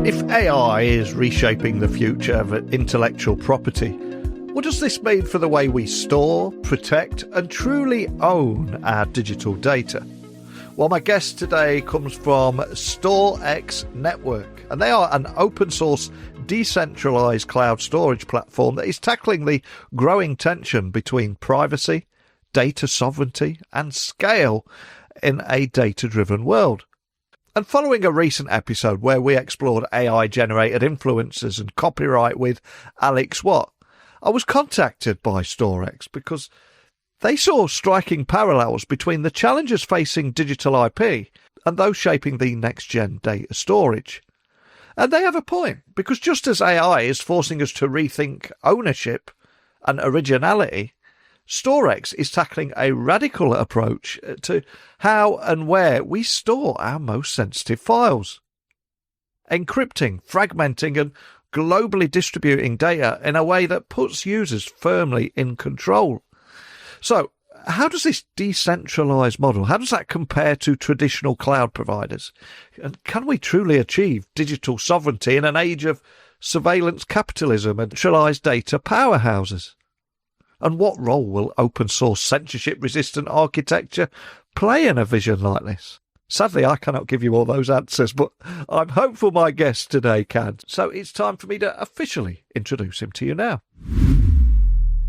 If AI is reshaping the future of intellectual property, what does this mean for the way we store, protect, and truly own our digital data? Well, my guest today comes from StorX Network, and they are an open source, decentralized cloud storage platform that is tackling the growing tension between privacy, data sovereignty, and scale in a data-driven world. And following a recent episode where we explored AI-generated influencers and copyright with Alex Watt, I was contacted by StorX because they saw striking parallels between the challenges facing digital IP and those shaping the next-gen data storage. And they have a point, because just as AI is forcing us to rethink ownership and originality, StorX is tackling a radical approach to how and where we store our most sensitive files. Encrypting, fragmenting and globally distributing data in a way that puts users firmly in control. So, how does this decentralized model, how does that compare to traditional cloud providers? And can we truly achieve digital sovereignty in an age of surveillance capitalism and centralized data powerhouses? And what role will open source censorship resistant architecture play in a vision like this? Sadly, I cannot give you all those answers, but I'm hopeful my guest today can. So it's time for me to officially introduce him to you now.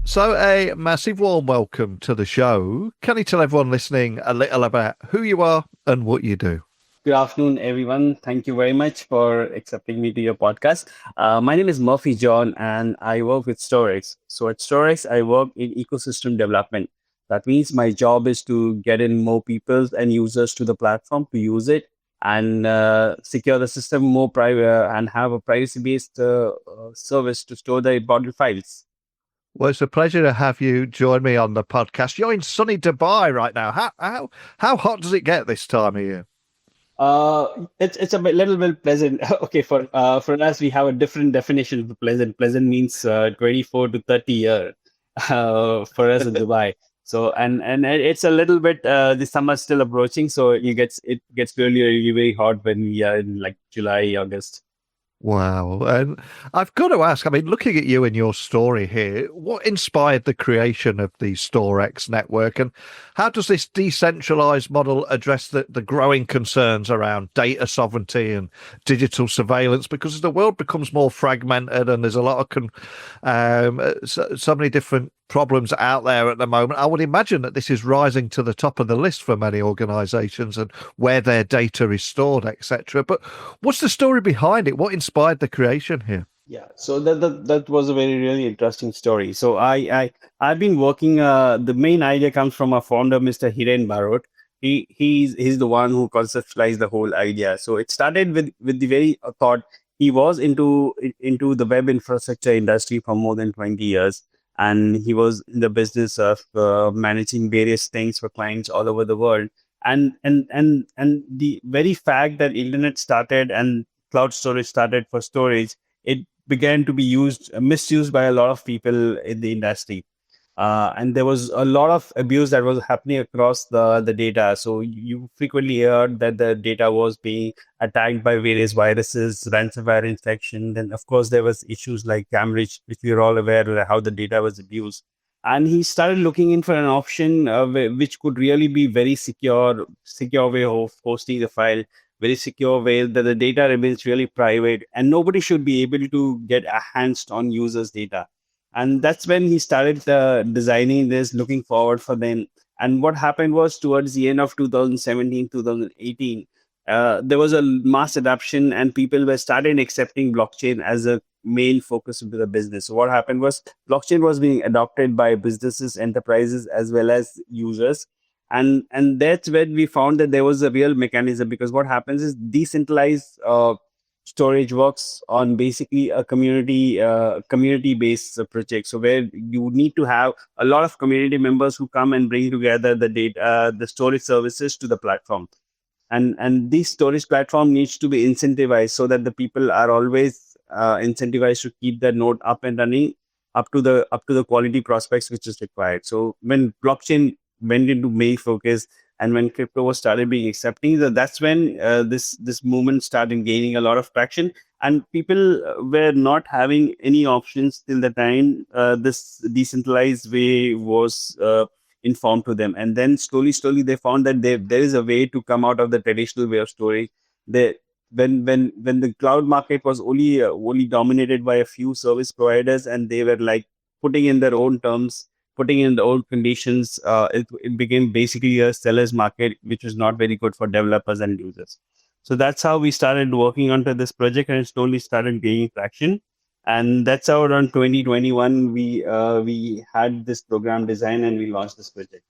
So a massive warm welcome to the show. Can you tell everyone listening a little about who you are and what you do? Good afternoon, everyone. Thank you very much for accepting me to your podcast. My name is Murphy John, and I work with StorX. So at StorX, I work in ecosystem development. That means my job is to get in more people and users to the platform to use it and secure the system more private and have a privacy-based service to store the important files. Well, it's a pleasure to have you join me on the podcast. You're in sunny Dubai right now. How hot does it get this time of year? It's little bit pleasant. Okay, for us, we have a different definition of pleasant. Pleasant means 24 to 30 year for us in Dubai. So and it's a little bit the summer still approaching. So it gets really really very hot when we are in like July, August. Wow. And I've got to ask, I mean, looking at you and your story here, what inspired the creation of the StorX network, and how does this decentralized model address the growing concerns around data sovereignty and digital surveillance? Because as the world becomes more fragmented and there's a lot of so many different problems out there at the moment, I would imagine that this is rising to the top of the list for many organizations and where their data is stored, etc. But what's the story behind it? What inspired the creation here? Yeah, so that was a very really interesting story. So I've been working. The main idea comes from our founder, Mr. Hiren Barot. He's the one who conceptualized the whole idea. So it started with the very thought. He was into the web infrastructure industry for more than 20 years. And he was in the business of managing various things for clients all over the world. And the very fact that internet started and cloud storage started for storage, it began to be misused by a lot of people in the industry. And there was a lot of abuse that was happening across the data. So you frequently heard that the data was being attacked by various viruses, ransomware infection. Then, of course, there was issues like Cambridge, which we are all aware of how the data was abused. And he started looking in for an option which could really be very secure way of hosting the file, very secure way that the data remains really private, and nobody should be able to get a hands on users' data. And that's when he started designing this, looking forward for them. And what happened was towards the end of 2017, 2018, there was a mass adoption and people were started accepting blockchain as a main focus of the business. So what happened was blockchain was being adopted by businesses, enterprises, as well as users. And that's when we found that there was a real mechanism, because what happens is decentralized storage works on basically a community based project. So where you need to have a lot of community members who come and bring together the data, the storage services to the platform. And this storage platform needs to be incentivized so that the people are always incentivized to keep the node up and running up to the quality prospects which is required. So when blockchain went into main focus, and when crypto was started being accepting, that's when this movement started gaining a lot of traction, and people were not having any options till the time this decentralized way was informed to them. And then slowly they found that there is a way to come out of the traditional way of storage. They, when the cloud market was only dominated by a few service providers, and they were like putting in their own terms, putting in the old conditions, it became basically a seller's market, which was not very good for developers and users. So that's how we started working onto this project, and it slowly started gaining traction. And that's how around 2021 we had this program design and we launched this project.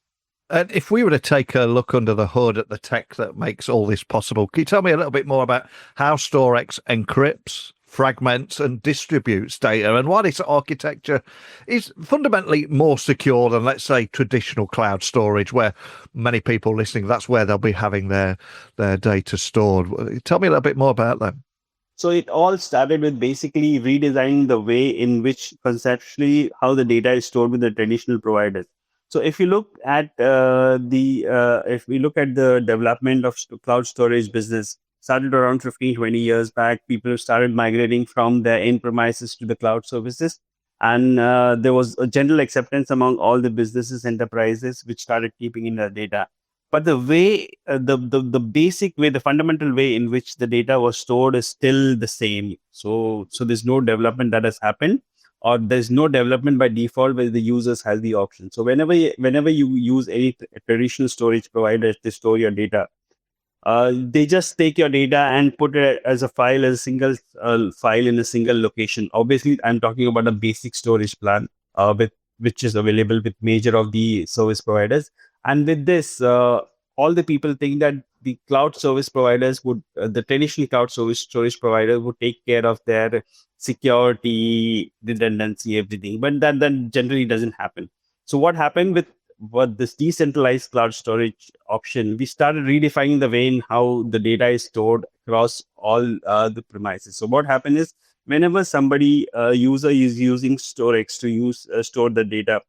And if we were to take a look under the hood at the tech that makes all this possible, can you tell me a little bit more about how StorX encrypts, fragments, and distributes data, and why this architecture is fundamentally more secure than, let's say, traditional cloud storage, where many people listening, that's where they'll be having their data stored? Tell me a little bit more about that. So it all started with basically redesigning the way in which conceptually how the data is stored with the traditional providers. So if you look at if we look at the development of cloud storage business, started around 15, 20 years back, people started migrating from their in premises to the cloud services. And there was a general acceptance among all the businesses, enterprises, which started keeping in their data. But the way the basic way, the fundamental way in which the data was stored is still the same. So there's no development that has happened, or there's no development by default where the users has the option. So whenever you use any traditional storage provider to store your data, they just take your data and put it as a file, as a single file in a single location. Obviously, I'm talking about a basic storage plan with which is available with major of the service providers. And with this, all the people think that the cloud service providers would, the traditional cloud service storage provider would take care of their security, redundancy, everything. But that generally doesn't happen. So what happened with what this decentralized cloud storage option, we started redefining the way in how the data is stored across all the premises. So what happened is, whenever somebody user is using StorX to store the data,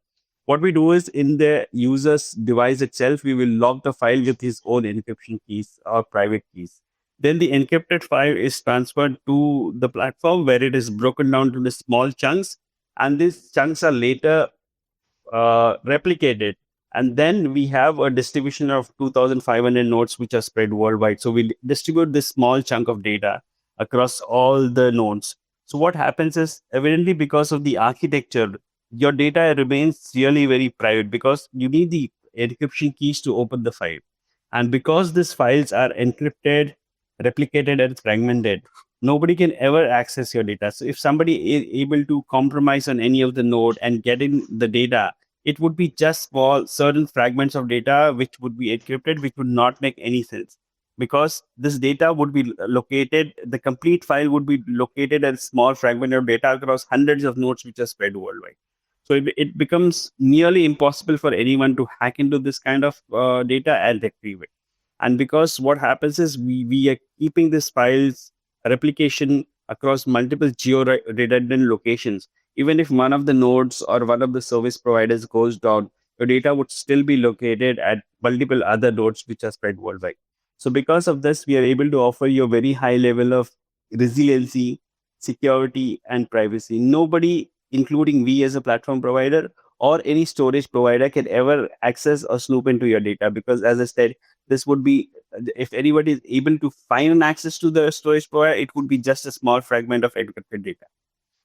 what we do is in the user's device itself, we will lock the file with his own encryption keys or private keys. Then the encrypted file is transferred to the platform, where it is broken down to the small chunks, and these chunks are later replicated, and then we have a distribution of 2500 nodes which are spread worldwide. So we distribute this small chunk of data across all the nodes. So what happens is, evidently because of the architecture, your data remains really very private, because you need the encryption keys to open the file. And because these files are encrypted, replicated, and fragmented, nobody can ever access your data. So if somebody is able to compromise on any of the node and get in the data, it would be just for certain fragments of data which would be encrypted, which would not make any sense, because this data would be located, the complete file would be located as small fragment of data across hundreds of nodes which are spread worldwide. So it becomes nearly impossible for anyone to hack into this kind of data and retrieve it. And because what happens is, we are keeping these files replication across multiple geo-redundant locations. Even if one of the nodes or one of the service providers goes down, your data would still be located at multiple other nodes which are spread worldwide. So because of this, we are able to offer you a very high level of resiliency, security, and privacy. Nobody, including we as a platform provider or any storage provider, can ever access or snoop into your data, because, as I said, this would be, if anybody is able to find an access to the storage provider, it would be just a small fragment of encrypted data.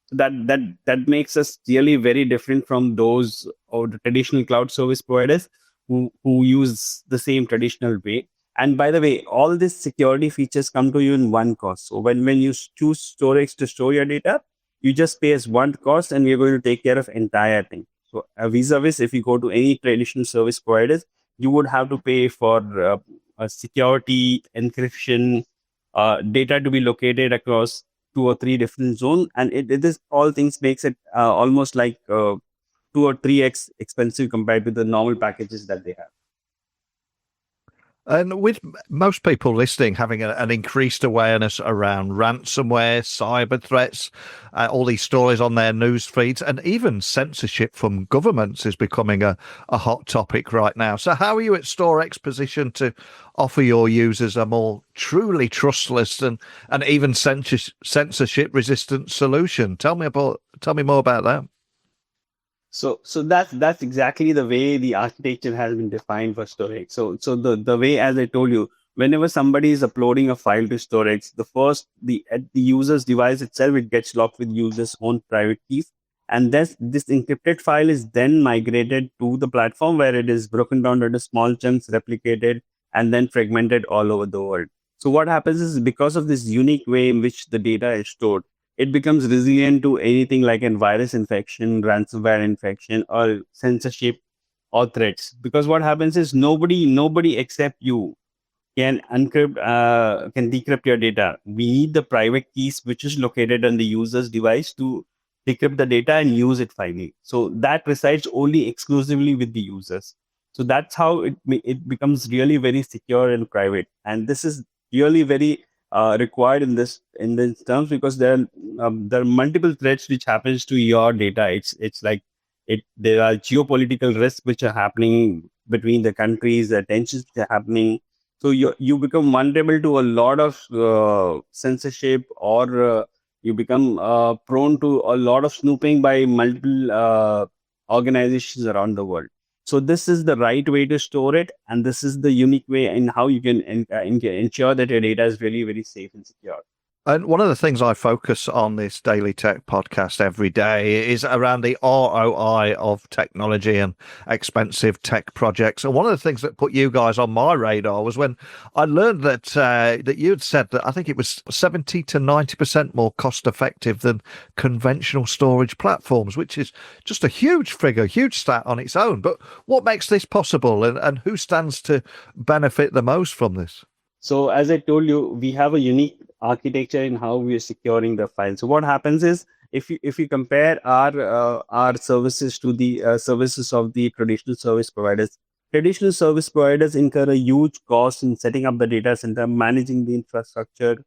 So that makes us really very different from those or the traditional cloud service providers who use the same traditional way. And by the way, all these security features come to you in one cost. So when you choose StorX to store your data, you just pay as one cost, and we're going to take care of entire thing. So vis-a-vis, if you go to any traditional service providers, you would have to pay for security, encryption, data to be located across 2 or 3 different zones, and it is all things makes it almost like 2 or 3x expensive compared to the normal packages that they have. And with most people listening having an increased awareness around ransomware, cyber threats, all these stories on their news feeds, and even censorship from governments is becoming a hot topic right now. So, how are you at StorX positioned to offer your users a more truly trustless and even censorship resistant solution? Tell me more about that. So that's exactly the way the architecture has been defined for storage. So the way, as I told you, whenever somebody is uploading a file to storage, the first the at the user's device itself, it gets locked with user's own private keys, and this encrypted file is then migrated to the platform where it is broken down into small chunks, replicated, and then fragmented all over the world. So what happens is, because of this unique way in which the data is stored, it becomes resilient to anything like a virus infection, ransomware infection, or censorship or threats. Because what happens is, nobody except you can decrypt your data. We need the private keys which is located on the user's device to decrypt the data and use it finally. So that resides only exclusively with the users. So that's how it becomes really very secure and private. And this is really very required in this terms, because there are multiple threats which happens to your data. It's like it there are geopolitical risks which are happening between the countries, the tensions which are happening. So you become vulnerable to a lot of censorship, or you become prone to a lot of snooping by multiple organizations around the world. So this is the right way to store it, and this is the unique way in how you can ensure that your data is really very safe and secure. And one of the things I focus on this Daily Tech podcast every day is around the ROI of technology and expensive tech projects. And one of the things that put you guys on my radar was when I learned that you had said that I think it was 70 to 90% more cost effective than conventional storage platforms, which is just a huge figure, huge stat on its own. But what makes this possible, and who stands to benefit the most from this? So as I told you, we have a unique architecture in how we are securing the file. So what happens is, if you compare our services to the services of the traditional service providers incur a huge cost in setting up the data center, managing the infrastructure,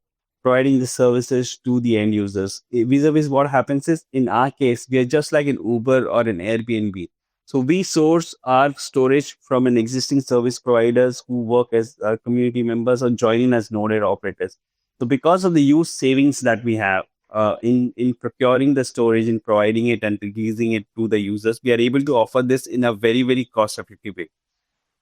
providing the services to the end users. Vis-a-vis, what happens is, in our case, we are just like an Uber or an Airbnb. So we source our storage from an existing service providers who work as community members or join in as node operators. So because of the use savings that we have in procuring the storage, in providing it and releasing it to the users, we are able to offer this in a very, very cost effective way.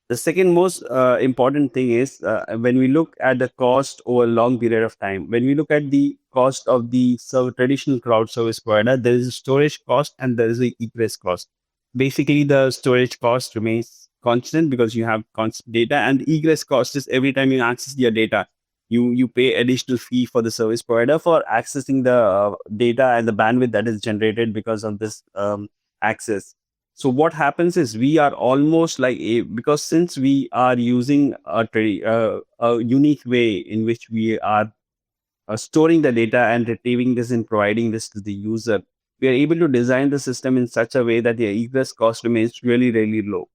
The second most important thing is, when we look at the cost over a long period of time, when we look at the cost of the traditional cloud service provider, there is a storage cost and there is a egress cost. Basically, the storage cost remains constant because you have constant data, and egress cost is every time you access your data, you pay additional fee for the service provider for accessing the data and the bandwidth that is generated because of this access. So what happens is, we are almost like because since we are using a unique way in which we are storing the data and retrieving this and providing this to the user, we are able to design the system in such a way that the egress cost remains really, really low.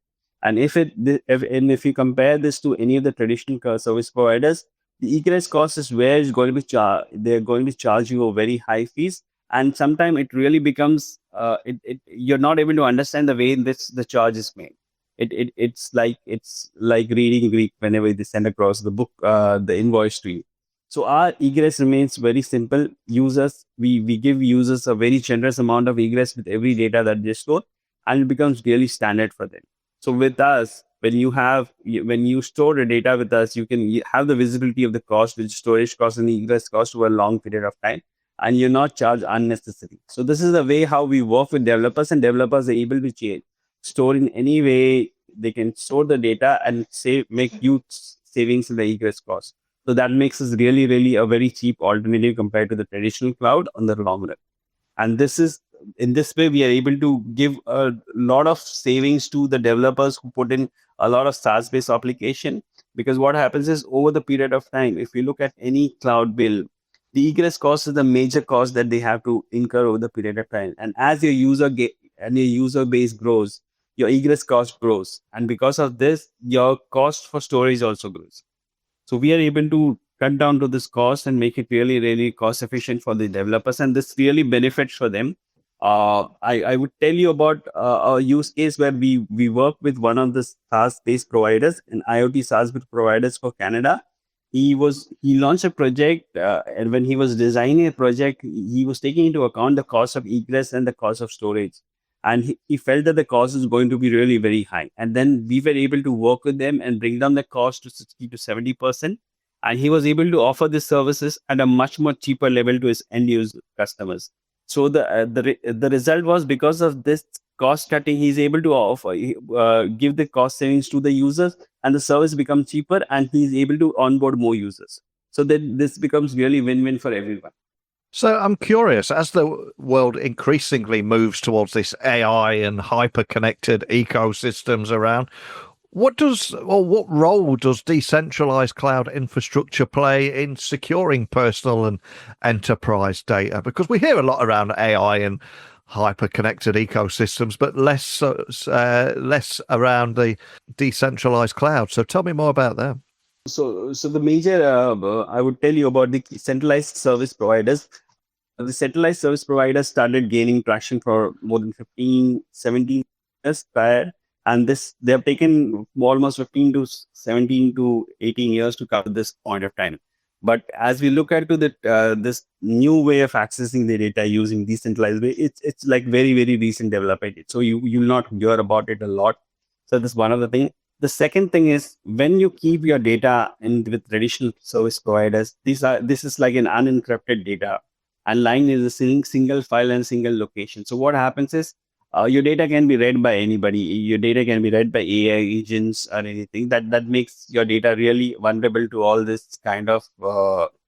And if you compare this to any of the traditional service providers, the egress cost is where is going to be they're going to charge you a very high fees, and sometimes it really becomes you're not able to understand the way in which the charge is made. It's like reading Greek whenever they send across the book, the invoice to you. So our egress remains very simple. We give users a very generous amount of egress with every data that they store, and it becomes really standard for them. So with us, when you store the data with us, you can have the visibility of the cost, which storage cost and the egress cost over a long period of time, and you're not charged unnecessarily. So this is the way how we work with developers, and developers are able to store in any way. They can store the data and make huge savings in the egress cost. So that makes us really, really a very cheap alternative compared to the traditional cloud on the long run. And this is in this way we are able to give a lot of savings to the developers who put in a lot of SaaS-based application. Because what happens is, over the period of time, if you look at any cloud bill, the egress cost is the major cost that they have to incur over the period of time. And as your user and your user base grows, your egress cost grows. And because of this, your cost for storage also grows. So we are able to cut down to this cost and make it really, really cost efficient for the developers. And this really benefits for them. I would tell you about a use case where we work with one of the SaaS-based providers, an IoT SaaS-based providers for Canada. He launched a project, and when he was designing a project, he was taking into account the cost of egress and the cost of storage, and he felt that the cost is going to be really very high. And then we were able to work with them and bring down the cost to 60 to 70%, and he was able to offer these services at a much more cheaper level to his end user customers. So the result was, because of this cost cutting, he's able to offer give the cost savings to the users, and the service becomes cheaper, and he's able to onboard more users. So that this becomes really win-win for everyone. So I'm curious, as the world increasingly moves towards this AI and hyper-connected ecosystems around, what role does decentralized cloud infrastructure play in securing personal and enterprise data? Because we hear a lot around AI and hyper-connected ecosystems, but less around the decentralized cloud. So tell me more about that. So the major, I would tell you about the centralized service providers. The centralized service providers started gaining traction for more than 15, 17 years prior. And they have taken almost 15 to 17 to 18 years to cover this point of time. But as we look at this new way of accessing the data using decentralized way, it's like very, very recent development. So you'll not hear about it a lot. So that's one of the things. The second thing is, when you keep your data in with traditional service providers, this is like an unencrypted data, and lying is a single file and single location. So what happens is, your data can be read by anybody. Your data can be read by AI agents or anything. That makes your data really vulnerable to all this kind of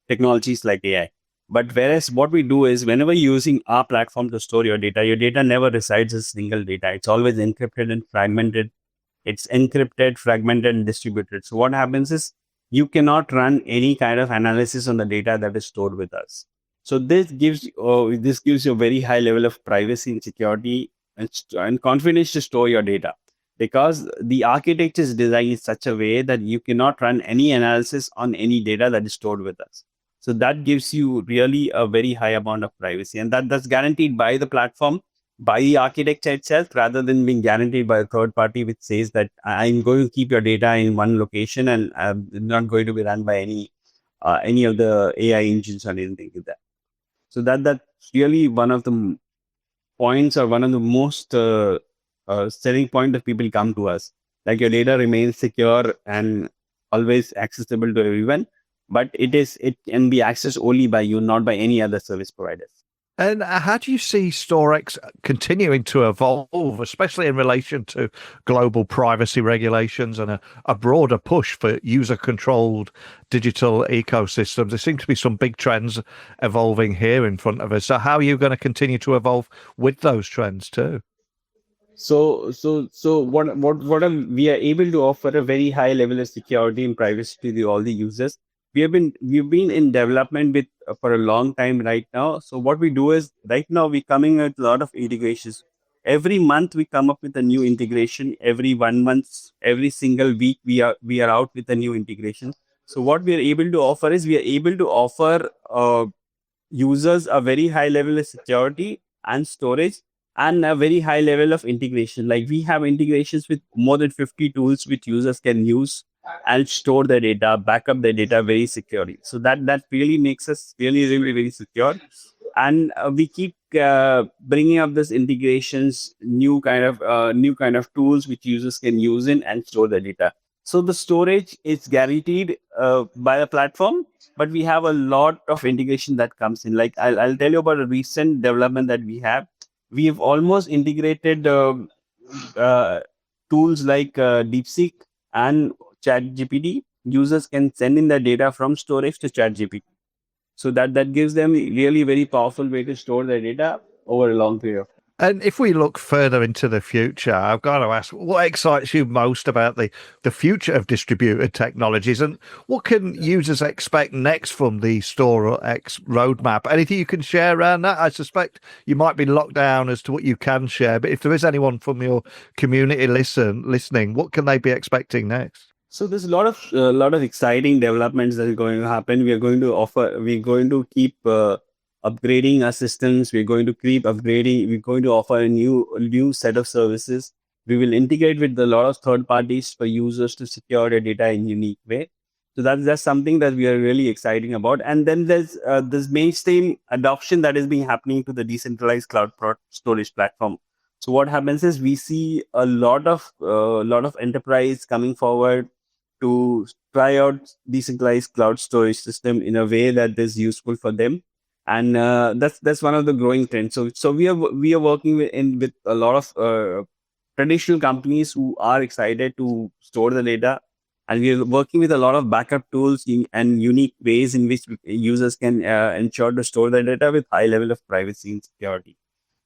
technologies like AI. But whereas what we do is, whenever you're using our platform to store your data never resides as single data. It's always encrypted and fragmented. It's encrypted, fragmented, and distributed. So what happens is, you cannot run any kind of analysis on the data that is stored with us. So this gives you a very high level of privacy and security and confidence to store your data, because the architecture is designed in such a way that you cannot run any analysis on any data that is stored with us. So that gives you really a very high amount of privacy, and that's guaranteed by the platform, by the architecture itself, rather than being guaranteed by a third party, which says that I'm going to keep your data in one location and I'm not going to be run by any of the AI engines or anything like that. So that's really one of the points, or one of the most selling point that people come to us. Like, your data remains secure and always accessible to everyone, but it can be accessed only by you, not by any other service providers. And how do you see StorX continuing to evolve, especially in relation to global privacy regulations and a broader push for user-controlled digital ecosystems? There seem to be some big trends evolving here in front of us. So how are you going to continue to evolve with those trends too? So we are able to offer a very high level of security and privacy to all the users. We've been in development with for a long time right now. So what we do is, right now we're coming with a lot of integrations. Every month we come up with a new integration. Every 1 month, every single week we are out with a new integration. So what we are able to offer is, we are able to offer users a very high level of security and storage, and a very high level of integration. Like, we have integrations with more than 50 tools which users can use and store their data, backup their data very securely. So that really makes us really, really very secure. And we keep bringing up this integrations, new kind of tools which users can use in and store their data. So the storage is guaranteed by the platform, but we have a lot of integration that comes in. Like, I'll tell you about a recent development that we have. We have almost integrated uh, tools like DeepSeek and ChatGPT. Users can send in their data from storage to ChatGPT. So that gives them really very powerful way to store their data over a long period of time. And if we look further into the future, I've got to ask, what excites you most about the future of distributed technologies, and what can users expect next from the StorX roadmap? Anything you can share around that? I suspect you might be locked down as to what you can share, but if there is anyone from your community listening, what can they be expecting next? So there's a lot of exciting developments that are going to happen. We're going to keep upgrading our systems. We're going to keep upgrading. We're going to offer a new set of services. We will integrate with a lot of third parties for users to secure their data in unique way. So that's something that we are really exciting about. And then there's this mainstream adoption that is being happening to the decentralized storage platform. So what happens is we see a lot of enterprise coming forward to try out decentralized cloud storage system in a way that is useful for them, and that's one of the growing trends. So we are working with a lot of traditional companies who are excited to store the data, and we are working with a lot of backup tools and unique ways in which users can ensure to store the data with high level of privacy and security.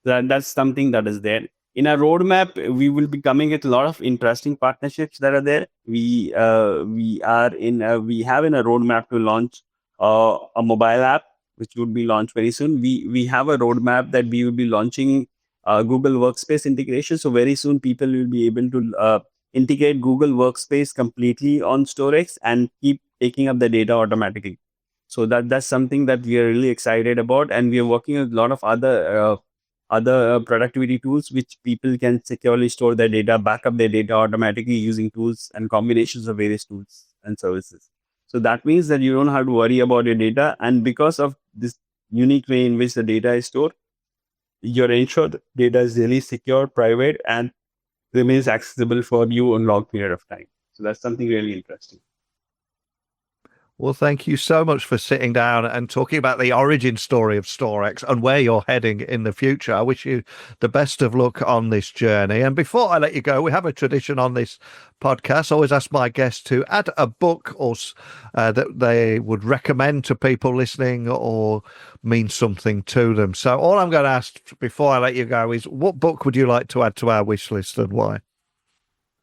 That's something that is there in our roadmap. We will be coming with a lot of interesting partnerships that are there. We have in a roadmap to launch a mobile app which would be launched very soon. We have a roadmap that we will be launching Google Workspace integration. So very soon people will be able to integrate Google Workspace completely on StorX and keep taking up the data automatically. So that's something that we are really excited about, and we are working with a lot of other productivity tools which people can securely store their data, back up their data automatically using tools and combinations of various tools and services. So that means that you don't have to worry about your data, and because of this unique way in which the data is stored, you're ensured data is really secure, private, and remains accessible for you on long period of time. So that's something really interesting. Well, thank you so much for sitting down and talking about the origin story of StorX and where you're heading in the future. I wish you the best of luck on this journey. And before I let you go, we have a tradition on this podcast. I always ask my guests to add a book or that they would recommend to people listening or mean something to them. So all I'm going to ask before I let you go is, what book would you like to add to our wish list and why?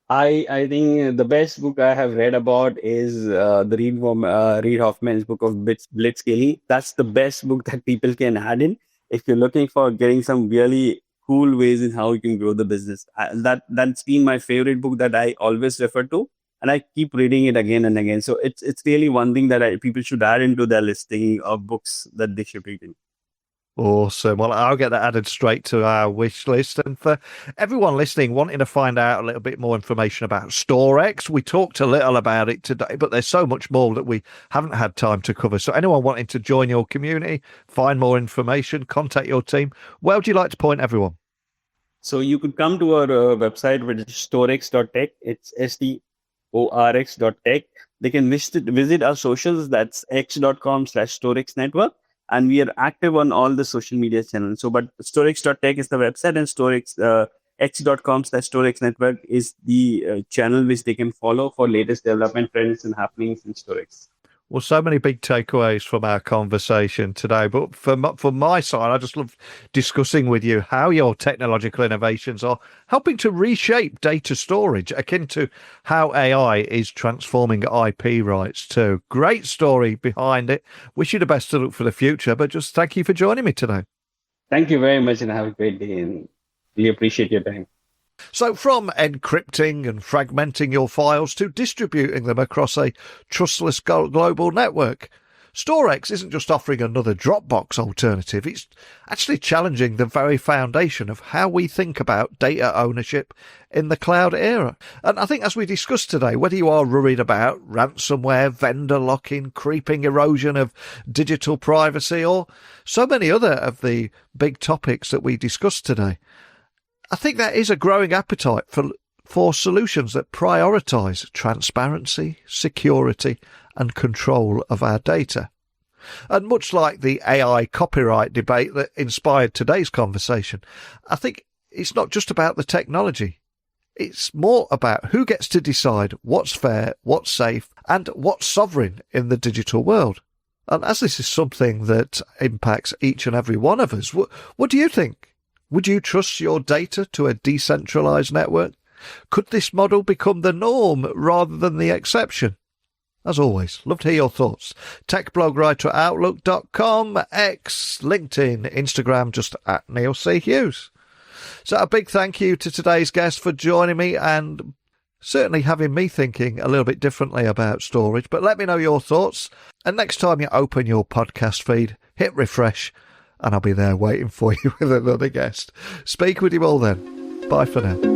I think the best book I have read about is the Reid Hoffman's book of Blitzscaling. That's the best book that people can add in if you're looking for getting some really cool ways in how you can grow the business. That's been my favorite book that I always refer to, and I keep reading it again and again. So it's really one thing that people should add into their listing of books that they should read in. Awesome. Well, I'll get that added straight to our wish list. And for everyone listening, wanting to find out a little bit more information about StorX, we talked a little about it today, but there's so much more that we haven't had time to cover. So anyone wanting to join your community, find more information, contact your team, where would you like to point everyone? So you could come to our website, which is storx.tech. It's storx.tech. They can visit our socials. That's x.com/StorX Network. And we are active on all the social media channels. So, but storx.tech is the website, and x.com/StorX Network is the channel which they can follow for latest development trends and happenings in StorX. Well, so many big takeaways from our conversation today. But from my side, I just love discussing with you how your technological innovations are helping to reshape data storage, akin to how AI is transforming IP rights too. Great story behind it. Wish you the best of luck for the future, but just thank you for joining me today. Thank you very much, and have a great day, and we appreciate your time. So from encrypting and fragmenting your files to distributing them across a trustless global network, StorX isn't just offering another Dropbox alternative, it's actually challenging the very foundation of how we think about data ownership in the cloud era. And I think, as we discussed today, whether you are worried about ransomware, vendor lock-in, creeping erosion of digital privacy, or so many other of the big topics that we discussed today, I think there is a growing appetite for solutions that prioritise transparency, security and control of our data. And much like the AI copyright debate that inspired today's conversation, I think it's not just about the technology. It's more about who gets to decide what's fair, what's safe and what's sovereign in the digital world. And as this is something that impacts each and every one of us, what do you think? Would you trust your data to a decentralized network? Could this model become the norm rather than the exception? As always, love to hear your thoughts. techblogwriter@outlook.com, X, LinkedIn, Instagram, just at Neil C. Hughes. So a big thank you to today's guest for joining me and certainly having me thinking a little bit differently about storage. But let me know your thoughts. And next time you open your podcast feed, hit refresh and I'll be there waiting for you with another guest. Speak with you all then. Bye for now.